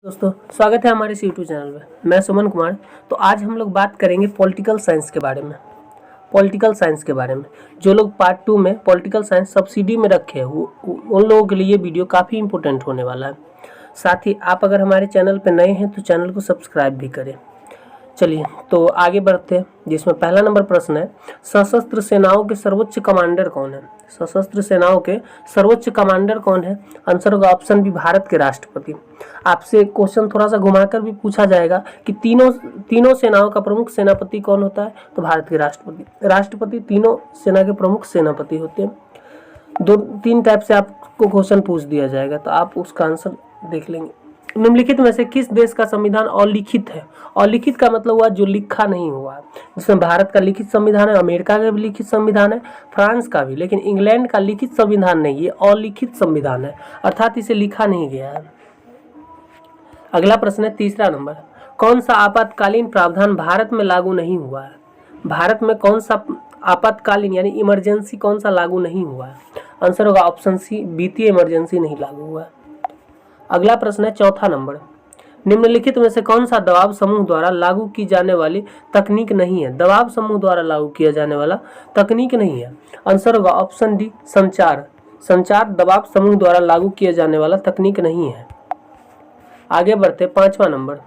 दोस्तों स्वागत है हमारे इस यूट्यूब चैनल में। मैं सुमन कुमार। तो आज हम लोग बात करेंगे पॉलिटिकल साइंस के बारे में। जो लोग पार्ट 2 में पॉलिटिकल साइंस सब्सिडी में रखे हैं उन लोगों के लिए ये वीडियो काफ़ी इंपॉर्टेंट होने वाला है। साथ ही आप अगर हमारे चैनल पर नए हैं तो चैनल को सब्सक्राइब भी करें। चलिए तो आगे बढ़ते हैं, जिसमें पहला नंबर प्रश्न है, सशस्त्र सेनाओं के सर्वोच्च कमांडर कौन है? सशस्त्र सेनाओं के सर्वोच्च कमांडर कौन है? आंसर होगा ऑप्शन बी, भारत के राष्ट्रपति। आपसे क्वेश्चन थोड़ा सा घुमाकर भी पूछा जाएगा कि तीनों सेनाओं का प्रमुख सेनापति कौन होता है? तो भारत के राष्ट्रपति तीनों सेना के प्रमुख सेनापति होते हैं। 2-3 टाइप से आपको क्वेश्चन पूछ दिया जाएगा, तो आप उसका आंसर देख लेंगे। निम्नलिखित में से किस देश का संविधान अलिखित है? अलिखित का मतलब हुआ जो लिखा नहीं हुआ, जिसमें भारत का लिखित संविधान है, अमेरिका का भी लिखित संविधान है, फ्रांस का भी, लेकिन इंग्लैंड का लिखित संविधान नहीं, ये अलिखित संविधान है, अर्थात इसे लिखा नहीं गया है। अगला प्रश्न है तीसरा नंबर, कौन सा आपातकालीन प्रावधान भारत में लागू नहीं हुआ है? भारत में कौन सा आपातकालीन यानी इमरजेंसी कौन सा लागू नहीं हुआ है? आंसर होगा ऑप्शन सी, वित्तीय इमरजेंसी नहीं लागू हुआ है। अगला प्रश्न है चौथा नंबर, निम्नलिखित में से कौन सा दबाव समूह द्वारा लागू की जाने वाली तकनीक नहीं है? दबाव समूह द्वारा लागू किया जाने वाला तकनीक नहीं है। आंसर होगा ऑप्शन डी, संचार दबाव समूह द्वारा लागू किया जाने वाला तकनीक नहीं है। आगे बढ़ते पांचवा नंबर,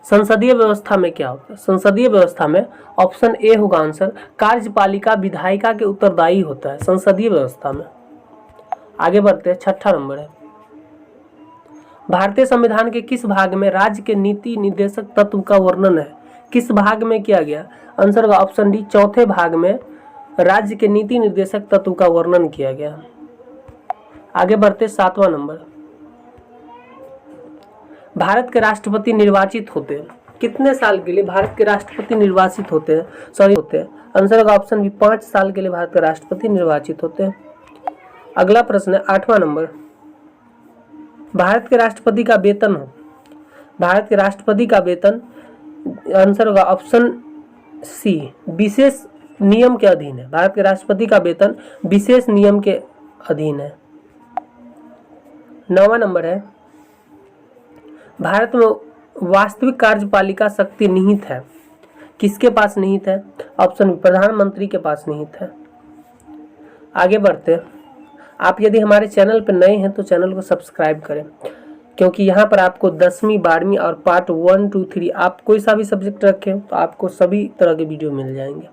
संसदीय व्यवस्था में क्या होता है? संसदीय व्यवस्था में ऑप्शन ए होगा आंसर, कार्यपालिका विधायिका के उत्तरदायी होता है संसदीय व्यवस्था में। आगे बढ़ते हैं छठा नंबर है, भारतीय संविधान के किस भाग में राज्य के नीति निर्देशक तत्व का वर्णन है? किस भाग में किया गया? आंसर होगा ऑप्शन डी, चौथे भाग में राज्य के नीति निर्देशक तत्व का वर्णन किया गया। आगे बढ़ते सातवां नंबर, भारत के राष्ट्रपति निर्वाचित होते हैं कितने साल के लिए? भारत के राष्ट्रपति निर्वाचित होते हैं आंसर होगा ऑप्शन बी, 5 साल के लिए भारत के राष्ट्रपति निर्वाचित होते हैं। अगला प्रश्न है आठवां नंबर, भारत के राष्ट्रपति का वेतन आंसर होगा ऑप्शन सी, विशेष नियम के अधीन है। भारत के राष्ट्रपति का वेतन विशेष नियम के अधीन है। 9वां नंबर है, भारत में वास्तविक कार्यपालिका शक्ति निहित है, किसके पास निहित है? ऑप्शन बी, प्रधानमंत्री के पास निहित है। आगे बढ़ते, आप यदि हमारे चैनल पर नए हैं तो चैनल को सब्सक्राइब करें, क्योंकि यहाँ पर आपको 10वीं 12वीं और पार्ट 1, 2, 3 आप कोई सा भी सब्जेक्ट रखें तो आपको सभी तरह के वीडियो मिल जाएंगे।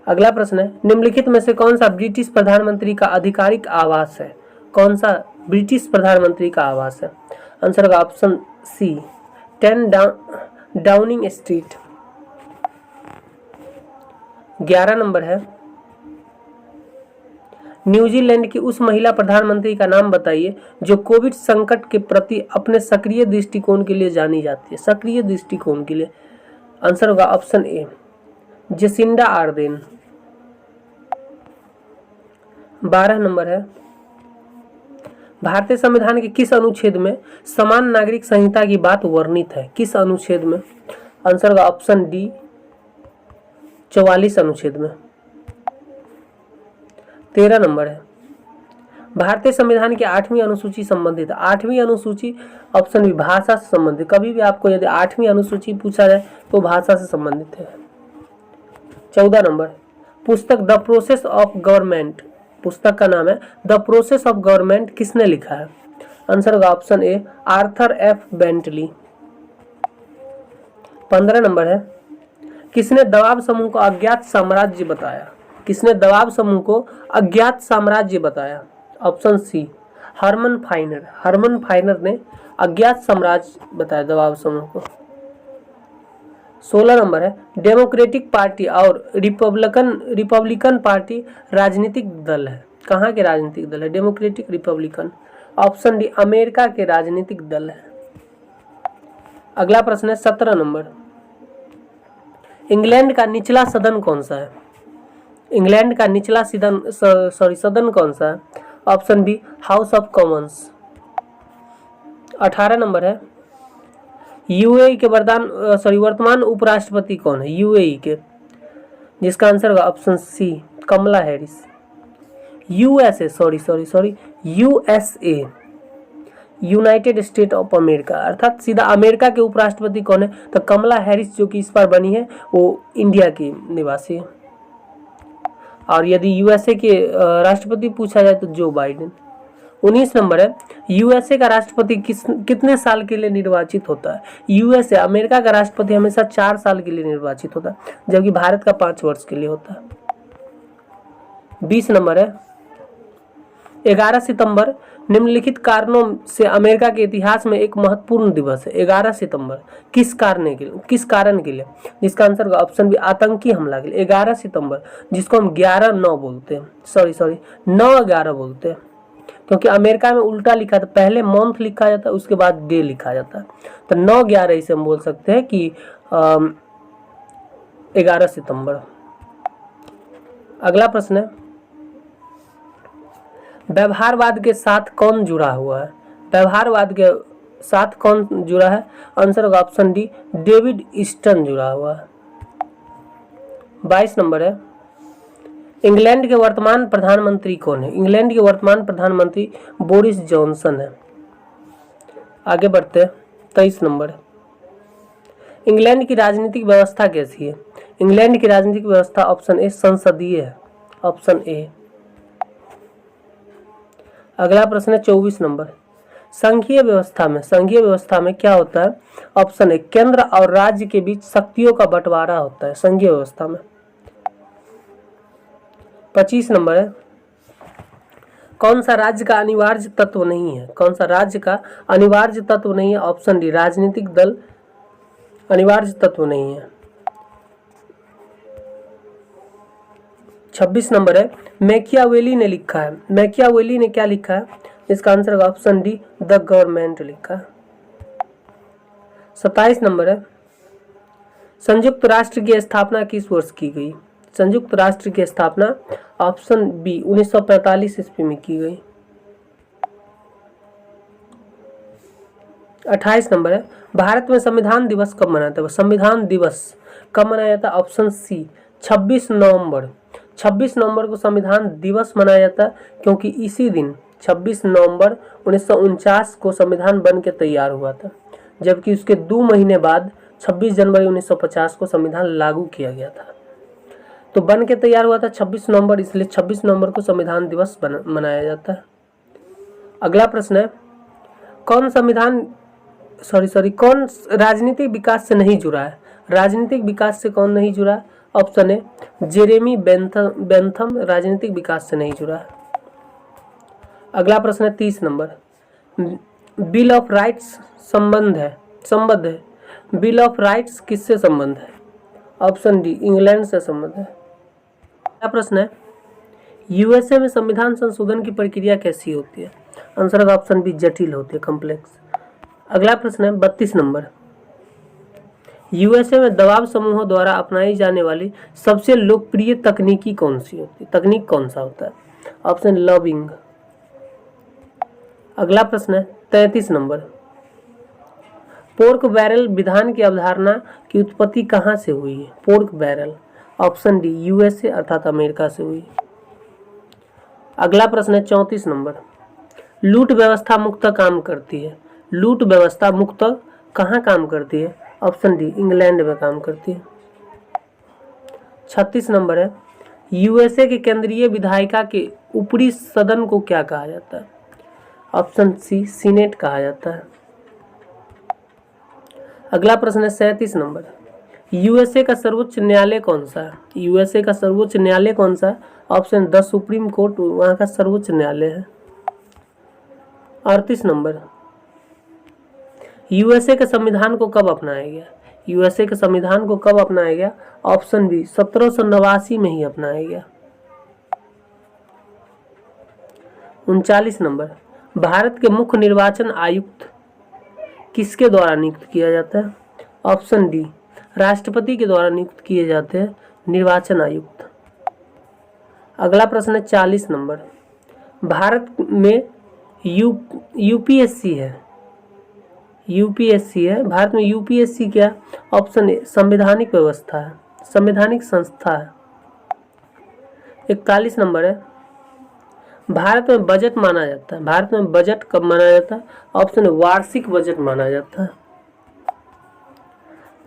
अगला प्रश्न है, निम्नलिखित में से कौन सा ब्रिटिश प्रधानमंत्री का आधिकारिक आवास है? कौन सा ब्रिटिश प्रधानमंत्री का आवास है? आंसर होगा option C, 10 Downing Street. 11 number है, न्यूजीलैंड की उस महिला प्रधानमंत्री का नाम बताइए जो कोविड संकट के प्रति अपने सक्रिय दृष्टिकोण के लिए जानी जाती है। सक्रिय दृष्टिकोण के लिए आंसर होगा option A, Jacinda Ardennes. 12 number है, भारतीय संविधान के किस अनुच्छेद में समान नागरिक संहिता की बात वर्णित है? किस अनुच्छेद में? आंसर होगा ऑप्शन डी, 44 अनुच्छेद में। 13 नंबर है, भारतीय संविधान की 8वीं अनुसूची संबंधित, 8वीं अनुसूची ऑप्शन बी, भाषा से संबंधित। कभी भी आपको यदि 8वीं अनुसूची पूछा जाए तो भाषा से संबंधित है। 14 नंबर, पुस्तक द प्रोसेस ऑफ गवर्नमेंट, पुस्तक का नाम है द प्रोसेस ऑफ गवर्नमेंट, किसने लिखा है? आंसर होगा option A, Arthur F Bentley. 15 number है, किसने दबाव समूह को अज्ञात साम्राज्य बताया? किसने दबाव समूह को अज्ञात साम्राज्य बताया? ऑप्शन सी, हरमन फाइनर ने अज्ञात साम्राज्य बताया दबाव समूह को। 16 नंबर है, डेमोक्रेटिक पार्टी और रिपब्लिकन पार्टी राजनीतिक दल है। कहाँ के राजनीतिक दल है? Democratic, Republican. Option D, America के राजनीतिक दल है। अगला प्रश्न है 17 नंबर, इंग्लैंड का निचला सदन कौन सा है? इंग्लैंड का निचला सदन कौन सा है? Option B, House of Commons. 18 number है, यूएई के वर्तमान उपराष्ट्रपति कौन है? यूएई के, जिसका आंसर होगा option C, Kamala Harris. USA United State of America, अर्थात सीधा अमेरिका के उपराष्ट्रपति कौन है? तो कमला हैरिस जो कि इस बार बनी है वो इंडिया की निवासी है। और यदि यूएसए के राष्ट्रपति पूछा जाए तो जो बाइडेन। 19 नंबर है, यूएसए का राष्ट्रपति कितने साल के लिए निर्वाचित होता है? यूएसए अमेरिका का राष्ट्रपति हमेशा 4 साल के लिए निर्वाचित होता है, जबकि भारत का 5 वर्ष के लिए होता है। 20 नंबर है, 11 सितंबर निम्नलिखित कारणों से अमेरिका के इतिहास में एक महत्वपूर्ण दिवस है। 11 सितंबर किस कारण के लिए? जिसका आंसर होगा ऑप्शन बी, आतंकी हमला के लिए। 11 सितंबर जिसको हम 11/9 बोलते हैं, सॉरी 9/11 बोलते हैं, क्योंकि अमेरिका में उल्टा लिखा था, पहले मंथ लिखा जाता है उसके बाद डे लिखा जाता है, तो 9/11 इसे हम बोल सकते हैं कि 11 सितंबर। अगला प्रश्न है, व्यवहारवाद के साथ कौन जुड़ा हुआ है? व्यवहारवाद के साथ कौन जुड़ा है? आंसर होगा ऑप्शन डी, डेविड ईस्टन जुड़ा हुआ है। 22 नंबर है, इंग्लैंड के वर्तमान प्रधानमंत्री कौन है? इंग्लैंड के वर्तमान प्रधानमंत्री बोरिस जॉनसन है। आगे बढ़ते हैं, 23 नंबर, इंग्लैंड की राजनीतिक व्यवस्था कैसी है? इंग्लैंड की राजनीतिक व्यवस्था ऑप्शन ए संसदीय है, ऑप्शन ए। अगला प्रश्न है 24 नंबर, संघीय व्यवस्था में क्या होता है? ऑप्शन ए, केंद्र और राज्य के बीच शक्तियों का बंटवारा होता है संघीय व्यवस्था में। 25 नंबर है, कौन सा राज्य का अनिवार्य तत्व नहीं है? कौन सा राज्य का अनिवार्य तत्व नहीं है? ऑप्शन डी, राजनीतिक दल अनिवार्य तत्व नहीं है। 26 नंबर है, मैकियावेली ने लिखा है, मैकियावेली ने क्या लिखा है? इसका आंसर होगा ऑप्शन डी, द गवर्नमेंट लिखा है। 27 नंबर है, संयुक्त राष्ट्र की स्थापना किस वर्ष की गई? संयुक्त राष्ट्र की स्थापना ऑप्शन बी 1945 ईस्वी में की गई। 28 नंबर है, भारत में संविधान दिवस कब मनाते हैं? संविधान दिवस कब मनाया जाता है? ऑप्शन सी 26 नवंबर। 26 नवंबर को संविधान दिवस मनाया जाता है, क्योंकि इसी दिन 26 नवंबर 1949 को संविधान बन के तैयार हुआ था, जबकि उसके 2 महीने बाद 26 जनवरी 1950 को संविधान लागू किया गया था। तो बन के तैयार हुआ था 26 नवंबर, इसलिए 26 नवंबर को संविधान दिवस मनाया जाता है। अगला प्रश्न है, कौन राजनीतिक विकास से नहीं जुड़ा है? राजनीतिक विकास से कौन नहीं जुड़ा? ऑप्शन है, जेरेमी बेंथम राजनीतिक विकास से नहीं जुड़ा है। अगला प्रश्न है 30 नंबर, बिल ऑफ राइट्स संबंध है। बिल ऑफ राइट्स किससे संबंध है? ऑप्शन डी, इंग्लैंड से संबंध है। अगला प्रश्न है, यूएसए में संविधान संशोधन की प्रक्रिया कैसी होती है? आंसर का ऑप्शन बी, जटिल होती है, कॉम्प्लेक्स। अगला प्रश्न है 32 नंबर, यूएसए में दबाव समूहों द्वारा अपनाई जाने वाली सबसे लोकप्रिय तकनीक कौन सा होता है? Option lobbying. अगला प्रश्न है 33 नंबर, पोर्क बैरल विधान की अवधारणा की उत्पत्ति कहाँ से हुई है? Pork barrel, option D, USA अर्थात अमेरिका से हुई। अगला प्रश्न है 34 नंबर, लूट व्यवस्था मुक्त काम करती है। लूट व्यवस्था मुक्त कहाँ काम करती है? ऑप्शन डी, इंग्लैंड में काम करती है। 36 नंबर है, यूएसए के केंद्रीय विधायिका के ऊपरी सदन को क्या कहा जाता है? ऑप्शन सी, सीनेट कहा जाता है। अगला प्रश्न है 37 नंबर, यूएसए का सर्वोच्च न्यायालय कौन सा है? यूएसए का सर्वोच्च न्यायालय कौन सा है? ऑप्शन द सुप्रीम कोर्ट वहाँ का सर्वोच्च न्यायालय है। 38 नंबर, यूएसए के संविधान को कब अपनाया गया? यूएसए के संविधान को कब अपनाया गया? ऑप्शन बी, 1789 में ही अपनाया गया। 39 नंबर, भारत के मुख्य निर्वाचन आयुक्त किसके द्वारा नियुक्त किया जाता है? ऑप्शन डी, राष्ट्रपति के द्वारा नियुक्त किए जाते हैं निर्वाचन आयुक्त। अगला प्रश्न है 40 नंबर, भारत में यूपीएससी है। भारत में यूपीएससी क्या? ऑप्शन ए, संवैधानिक व्यवस्था है, संवैधानिक संस्था है। 41 नंबर है, भारत में बजट माना जाता है, भारत में बजट कब माना जाता है? ऑप्शन है वार्षिक बजट माना जाता है।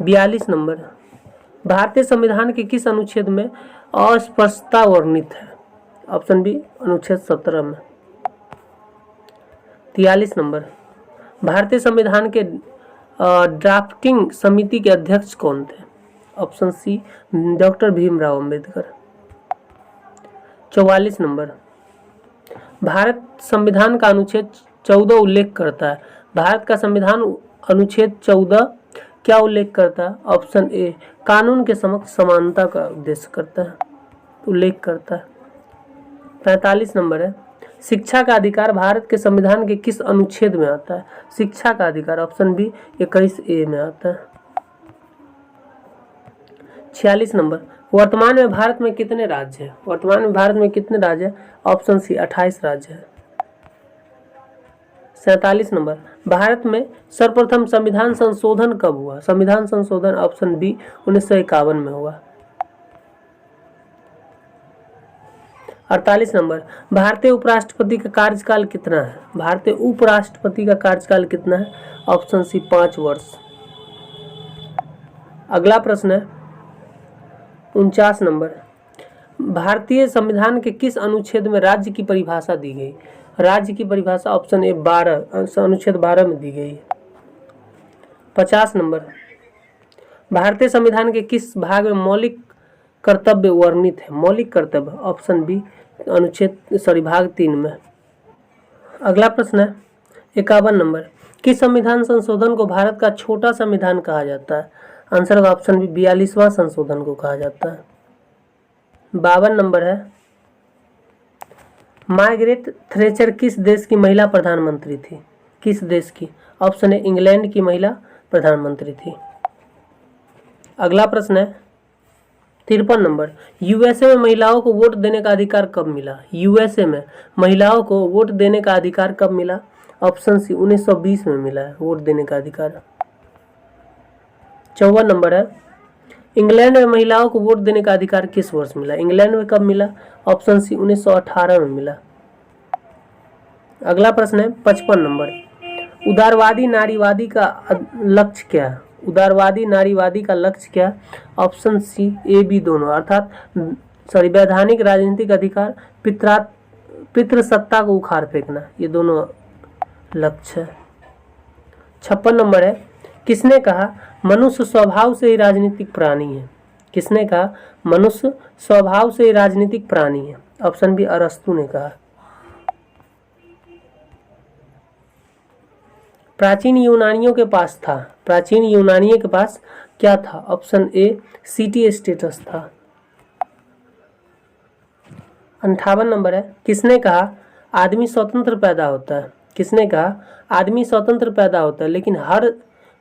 42 नंबर, भारतीय संविधान के किस अनुच्छेद में अस्पष्टता वर्णित है? ऑप्शन बी अनुच्छेद 17 में। 43 नंबर, भारतीय संविधान के ड्राफ्टिंग समिति के अध्यक्ष कौन थे? Option C doctor Bhimrao Ambedkar. 44 number, Bharat संविधान का अनुच्छेद 14 उल्लेख करता है। भारत का संविधान अनुच्छेद 14 क्या उल्लेख करता है? ऑप्शन ए कानून के समक्ष समानता का उद्देश्य करता है, उल्लेख करता है। 45 नंबर है, शिक्षा का अधिकार भारत के संविधान के किस अनुच्छेद में आता है? शिक्षा का अधिकार ऑप्शन बी 21A में आता है। 46 नंबर, वर्तमान में भारत में कितने राज्य हैं? वर्तमान में भारत में कितने राज्य हैं? ऑप्शन सी 28 राज्य है। 47 नंबर, भारत में सर्वप्रथम संविधान संशोधन कब हुआ? संविधान संशोधन ऑप्शन बी 1951 में हुआ। 48 नंबर, भारतीय उपराष्ट्रपति का कार्यकाल कितना है? भारतीय उपराष्ट्रपति का कार्यकाल कितना है? ऑप्शन सी 5 वर्ष। अगला प्रश्न है 49 नंबर, भारतीय संविधान के किस अनुच्छेद में राज्य की परिभाषा दी गई? राज्य की परिभाषा ऑप्शन ए 12 अनुच्छेद 12 में दी गई है। 50 नंबर, भारतीय संविधान के किस भाग में मौलिक कर्तव्य वर्णित है? मौलिक कर्तव्य ऑप्शन बी भाग 3 में। अगला प्रश्न है 51 नंबर, किस संविधान संशोधन को भारत का छोटा संविधान कहा जाता है? आंसर ऑप्शन बी 42वां संशोधन को कहा जाता है। 52 नंबर है, मार्गरेट थ्रेचर किस देश की महिला प्रधानमंत्री थी? किस देश की? ऑप्शन है इंग्लैंड की महिला प्रधानमंत्री थी। अगला प्रश्न है 53 नंबर, यूएसए में महिलाओं को वोट देने का अधिकार कब मिला? यूएसए में महिलाओं को वोट देने का अधिकार कब मिला? ऑप्शन सी 1920 में मिला है वोट देने का अधिकार। 54 नंबर है, इंग्लैंड में महिलाओं को वोट देने का अधिकार किस वर्ष मिला? इंग्लैंड में कब मिला? ऑप्शन सी 1918 में मिला। अगला प्रश्न है 55 नंबर, उदारवादी नारीवादी का लक्ष्य क्या है? उदारवादी नारीवादी का लक्ष्य क्या? ऑप्शन सी ए बी दोनों, अर्थात वैधानिक राजनीतिक अधिकार, पितृसत्ता को उखाड़ फेंकना, ये दोनों लक्ष्य है। 56 नंबर है, किसने कहा मनुष्य स्वभाव से ही राजनीतिक प्राणी है? किसने कहा मनुष्य स्वभाव से ही राजनीतिक प्राणी है? ऑप्शन बी अरस्तु ने कहा। प्राचीन यूनानियों के पास था, प्राचीन यूनानियों के पास क्या था? ऑप्शन ए सिटी स्टेटस था। 58 नंबर है, किसने कहा आदमी स्वतंत्र पैदा होता है? किसने कहा आदमी स्वतंत्र पैदा होता है लेकिन हर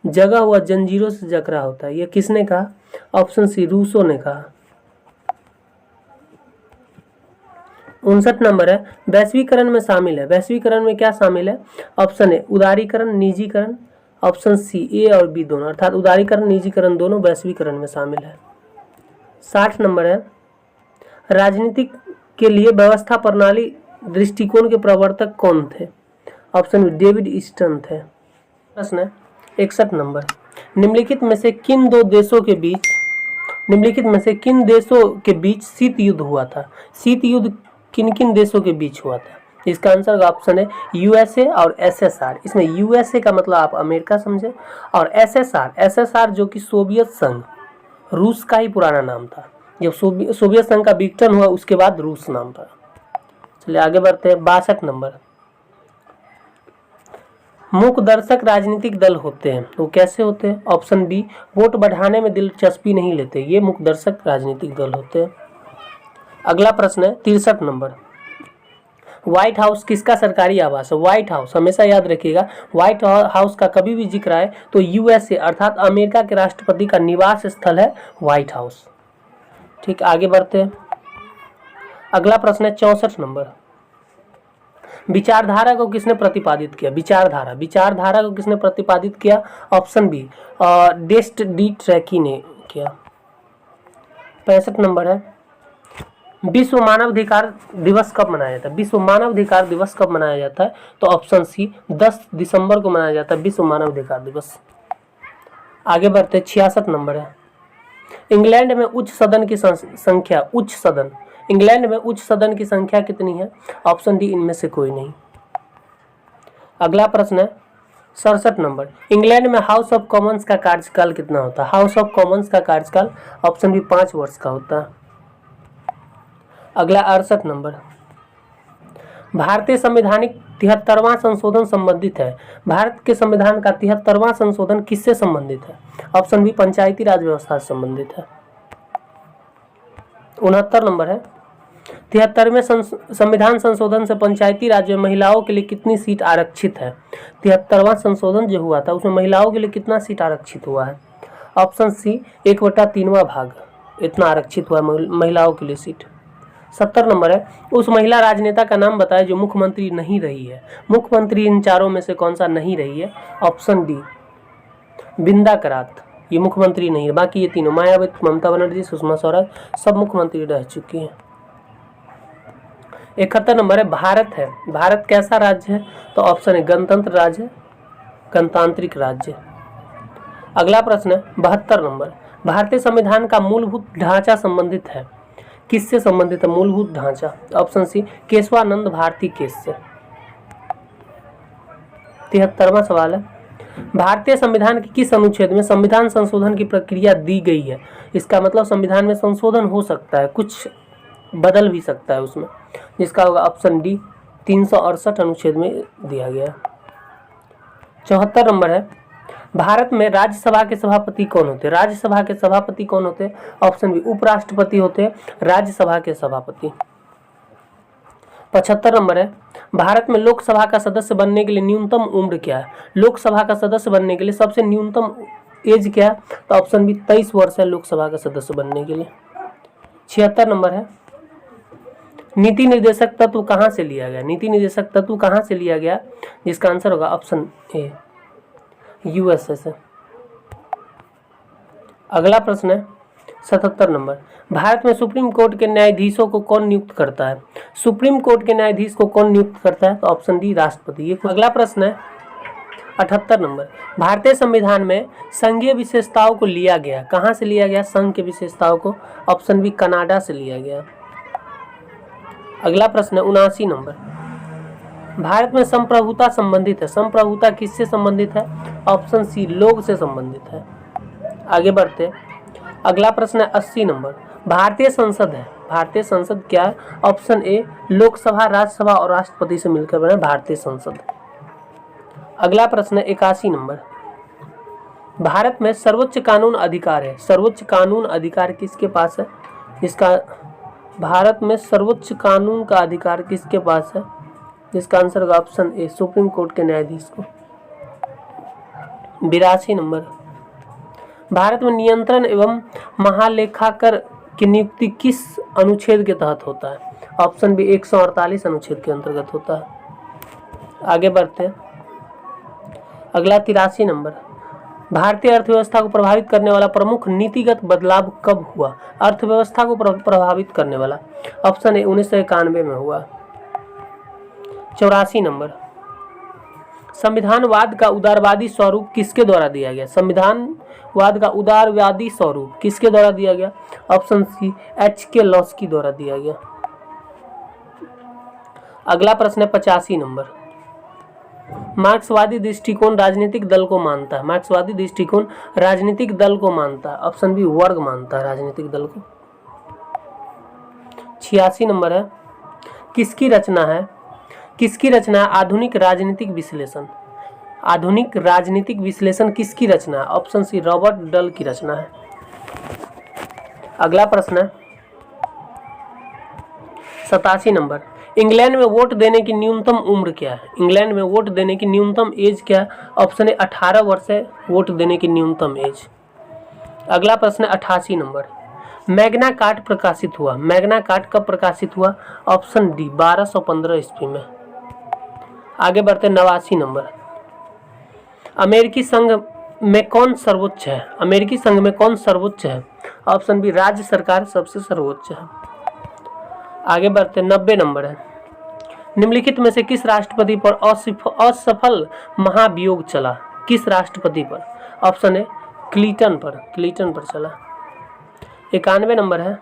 जगह हुआ जंजीरों से जकड़ा होता है? ये किसने कहा? ऑप्शन सी रूसो ने कहा। 59 नंबर है, वैश्वीकरण में शामिल है। वैश्वीकरण में क्या शामिल है? ऑप्शन ए उदारीकरण, निजीकरण, ऑप्शन सी ए और बी दोनों, अर्थात उदारीकरण निजीकरण दोनों वैश्वीकरण में शामिल है। 60 नंबर है, राजनीतिक के लिए व्यवस्था प्रणाली दृष्टिकोण के प्रवर्तक कौन थे? ऑप्शन बी डेविड ईस्टन थे। प्रश्न है 61 नंबर, निम्नलिखित में से किन देशों के बीच शीत युद्ध हुआ था? शीत युद्ध किन किन देशों के बीच हुआ था? इसका आंसर का ऑप्शन है यूएसए और एसएसआर। इसमें यूएसए का मतलब आप अमेरिका समझे, और एसएसआर जो कि सोवियत संघ, रूस का ही पुराना नाम था। जब सोवियत संघ का विघटन हुआ उसके बाद रूस नाम था। चलिए आगे बढ़ते हैं। 62 नंबर, मूक दर्शक राजनीतिक दल होते हैं, वो कैसे होते हैं? ऑप्शन बी वोट बढ़ाने में दिलचस्पी नहीं लेते, ये मूक दर्शक राजनीतिक दल होते हैं। अगला प्रश्न है 63 नंबर, व्हाइट हाउस किसका सरकारी आवास है? व्हाइट हाउस, हमेशा याद रखिएगा, व्हाइट हाउस का कभी भी जिक्र आए तो यूएसए अर्थात अमेरिका के राष्ट्रपति का निवास स्थल है व्हाइट हाउस। ठीक, आगे बढ़ते हैं। अगला प्रश्न है 64 नंबर, विचारधारा को किसने प्रतिपादित किया? विचारधारा को किसने प्रतिपादित किया? ऑप्शन बी डेस्ट डी ट्रैकी ने किया। 65 नंबर है, विश्व मानवाधिकार दिवस कब मनाया जाता है? विश्व मानवाधिकार दिवस कब मनाया जाता है? तो ऑप्शन सी 10 दिसंबर को मनाया जाता है विश्व मानवाधिकार दिवस। आगे बढ़ते 66 नंबर है। इंग्लैंड में उच्च सदन की संख्या, उच्च सदन, इंग्लैंड में उच्च सदन की संख्या कितनी है? ऑप्शन डी इनमें से कोई नहीं। अगला प्रश्न है 67 नंबर। इंग्लैंड में हाउस ऑफ कॉमन्स का कार्यकाल कितना होता है? हाउस ऑफ कॉमन्स का कार्यकाल ऑप्शन बी 5 वर्ष का होता है। अगला 68 नंबर। भारतीय संवैधानिक 73वां संशोधन संबंधित है। भारत के संविधान का 73वां संशोधन किससे संबंधित है? ऑप्शन बी पंचायती राज व्यवस्था से संबंधित है। 69 नंबर है। 73वें संविधान संशोधन से पंचायती राज में महिलाओं के लिए कितनी सीट आरक्षित है? 73वां संशोधन जो हुआ था उसमें महिलाओं के लिए कितना सीट आरक्षित हुआ है? ऑप्शन सी 1/3 भाग इतना आरक्षित हुआ है महिलाओं के लिए सीट। 70 नंबर है। उस महिला राजनेता का नाम बताएं जो मुख्यमंत्री नहीं रही है। मुख्यमंत्री इन चारों में से कौन सा नहीं रही है? ऑप्शन डी बिंदा करात, ये मुख्यमंत्री नहीं है। बाकी ये तीनों मायावती, ममता बनर्जी, सुषमा स्वराज सब मुख्यमंत्री रह चुकी हैं। 71 नंबर है। भारत है, भारत कैसा राज्य है? तो ऑप्शन है गणतंत्र राज्य, गणतांत्रिक राज्य। अगला प्रश्न है 72 नंबर। भारतीय संविधान का मूलभूत ढांचा संबंधित है, किससे संबंधित है मूलभूत ढांचा? Option C Kesavananda Bharati case से। 73वां सवाल है। भारतीय संविधान के किस अनुच्छेद में संविधान संशोधन की प्रक्रिया दी गई है? इसका मतलब संविधान में संशोधन हो सकता है, कुछ बदल भी सकता है उसमें, जिसका होगा ऑप्शन डी 368 अनुच्छेद में दिया गया। 74 नंबर है। भारत में राज्यसभा के सभापति कौन होते हैं? राज्यसभा के सभापति कौन होते हैं? ऑप्शन बी उपराष्ट्रपति होते हैं राज्यसभा के सभापति। 75 नंबर है। भारत में लोकसभा का सदस्य बनने के लिए न्यूनतम उम्र क्या है? लोकसभा का सदस्य बनने के लिए सबसे न्यूनतम एज क्या है? तो ऑप्शन बी 23 वर्ष है लोकसभा का सदस्य बनने के लिए। 76 नंबर है। नीति निर्देशक तत्व कहाँ से लिया गया? नीति निर्देशक तत्व कहाँ से लिया गया? जिसका आंसर होगा ऑप्शन ए यूएसए से। अगला प्रश्न है 77 नंबर। भारत में सुप्रीम कोर्ट के न्यायाधीशों को कौन नियुक्त करता है? सुप्रीम कोर्ट के न्यायाधीश को कौन नियुक्त करता है? तो ऑप्शन डी राष्ट्रपति। ये अगला प्रश्न है 78 नंबर। भारतीय संविधान में संघीय विशेषताओं को लिया गया, कहाँ से लिया गया संघ के विशेषताओं को? ऑप्शन बी कनाडा से लिया गया। अगला प्रश्न है 79 नंबर। भारत में संप्रभुता संबंधित है, संप्रभुता किससे संबंधित है? ऑप्शन सी लोग से संबंधित है। आगे बढ़ते। अगला प्रश्न है 80 नंबर। भारतीय संसद है, भारतीय संसद क्या है? ऑप्शन ए लोकसभा, राज्यसभा और राष्ट्रपति से मिलकर बना भारतीय संसद। अगला प्रश्न है 81 नंबर। भारत में सर्वोच्च कानून अधिकार है, सर्वोच्च कानून अधिकार किसके पास है? इसका भारत में सर्वोच्च कानून का अधिकार किसके पास है? जिसका आंसर होगा ऑप्शन ए सुप्रीम कोर्ट के न्यायाधीश को। 82 नंबर। भारत में नियंत्रण एवं महालेखाकर की नियुक्ति किस अनुच्छेद के तहत होता है? ऑप्शन बी 148 अनुच्छेद के अंतर्गत होता है। आगे बढ़ते हैं। अगला 83 नंबर। भारतीय अर्थव्यवस्था को प्रभावित करने वाला प्रमुख नीतिगत बदलाव कब हुआ? अर्थव्यवस्था को प्रभावित करने वाला ऑप्शन ए 1991 में हुआ। 84 नंबर। संविधानवाद का उदारवादी स्वरूप किसके द्वारा दिया गया? संविधानवाद का उदारवादी स्वरूप किसके द्वारा दिया गया? Option C H.K. लॉस्की द्वारा दिया गया। अगला प्रश्न है 85 नंबर। मार्क्सवादी दृष्टिकोण राजनीतिक दल को मानता है, मार्क्सवादी दृष्टिकोण राजनीतिक दल को मानता है। ऑप्शन बी वर्ग मानता है राजनीतिक दल को। 86 नंबर है। किसकी रचना है? किसकी रचना है आधुनिक राजनीतिक विश्लेषण? आधुनिक राजनीतिक विश्लेषण किसकी रचना है? ऑप्शन सी रॉबर्ट डल की रचना है। अगला प्रश्न है 87 नंबर। इंग्लैंड में वोट देने की न्यूनतम उम्र क्या है? इंग्लैंड में वोट देने की न्यूनतम एज क्या है? ऑप्शन ए 18 वर्ष है वोट देने की न्यूनतम एज। अगला प्रश्न है 88 नंबर। मैग्ना कार्टा प्रकाशित हुआ, मैग्ना कार्टा कब प्रकाशित हुआ? ऑप्शन डी 1215 ईस्वी में। आगे बढ़ते 89 नंबर। अमेरिकी संघ में कौन सर्वोच्च है? अमेरिकी संघ में कौन सर्वोच्च है? ऑप्शन बी राज्य सरकार सबसे सर्वोच्च है। आगे बढ़ते 90 नंबर है। निम्नलिखित में से किस राष्ट्रपति पर असफल महाभियोग चला? किस राष्ट्रपति पर? ऑप्शन है क्लिंटन पर चला। 91 नंबर है।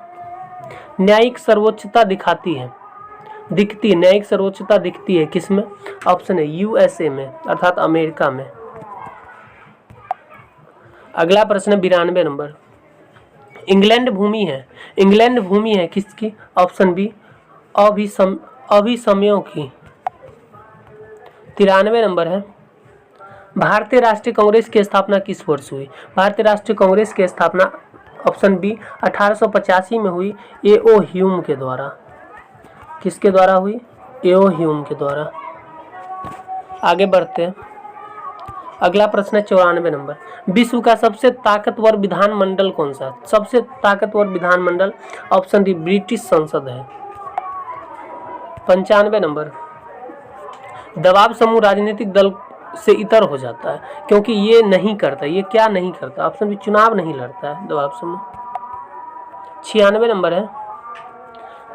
न्यायिक सर्वोच्चता दिखती है न्यायिक सर्वोच्चता दिखती है किसमें? ऑप्शन है यूएसए में अर्थात अमेरिका में। अगला प्रश्न है 92 नंबर। इंग्लैंड भूमि है किसकी? ऑप्शन बी अभिसमयों की। 93 नंबर है। भारतीय राष्ट्रीय कांग्रेस की स्थापना किस वर्ष हुई? भारतीय राष्ट्रीय कांग्रेस की स्थापना ऑप्शन बी 1885 में हुई, ए.ओ. ह्यूम के द्वारा। किसके द्वारा हुई? ए.ओ. ह्यूम के द्वारा। आगे बढ़ते हैं। अगला प्रश्न है 94 नंबर। विश्व का सबसे ताकतवर विधानमंडल कौन सा? सबसे ताकतवर विधानमंडल ऑप्शन डी ब्रिटिश संसद है। 95 नंबर। दबाव समूह राजनीतिक दल से इतर हो जाता है क्योंकि ये नहीं करता, ये क्या नहीं करता? ऑप्शन बी चुनाव नहीं लड़ता है दबाव समूह। 96 नंबर है।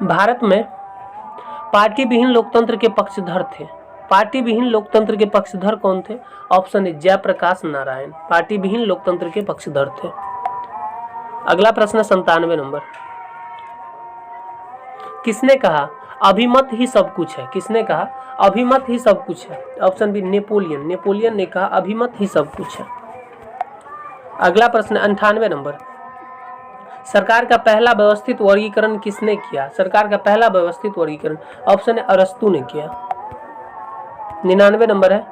भारत में पार्टी विहीन लोकतंत्र के पक्षधर थे। पार्टी विहीन लोकतंत्र के पक्षधर कौन थे? Option A Jayaprakash Narayan party विहीन लोकतंत्र के पक्षधर थे। अगला प्रश्न 97 नंबर। किसने कहा अभिमत ही सब कुछ है? किसने कहा अभिमत ही सब कुछ है? ऑप्शन बी नेपोलियन ने कहा अभिमत ही सब कुछ है। अगला प्रश्न 98 नंबर। सरकार का पहला व्यवस्थित वर्गीकरण किसने किया? सरकार का पहला व्यवस्थित वर्गीकरण ऑप्शन है अरस्तू ने किया। 99 नंबर है।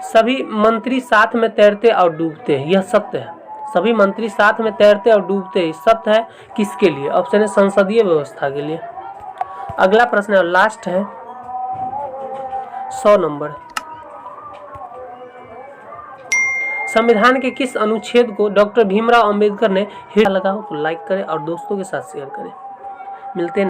सभी मंत्री साथ में तैरते और डूबते हैं, यह सत्य है। सभी मंत्री साथ में तैरते और डूबते हैं, सत्य है। किसके लिए? ऑप्शन है संसदीय व्यवस्था के लिए। अगला प्रश्न है लास्ट है 100 नंबर। संविधान के किस अनुच्छेद को डॉक्टर भीमराव अंबेडकर ने हिट लगाओ तो लाइक करें और दोस्तों के साथ शेयर करें। मिलते हैं।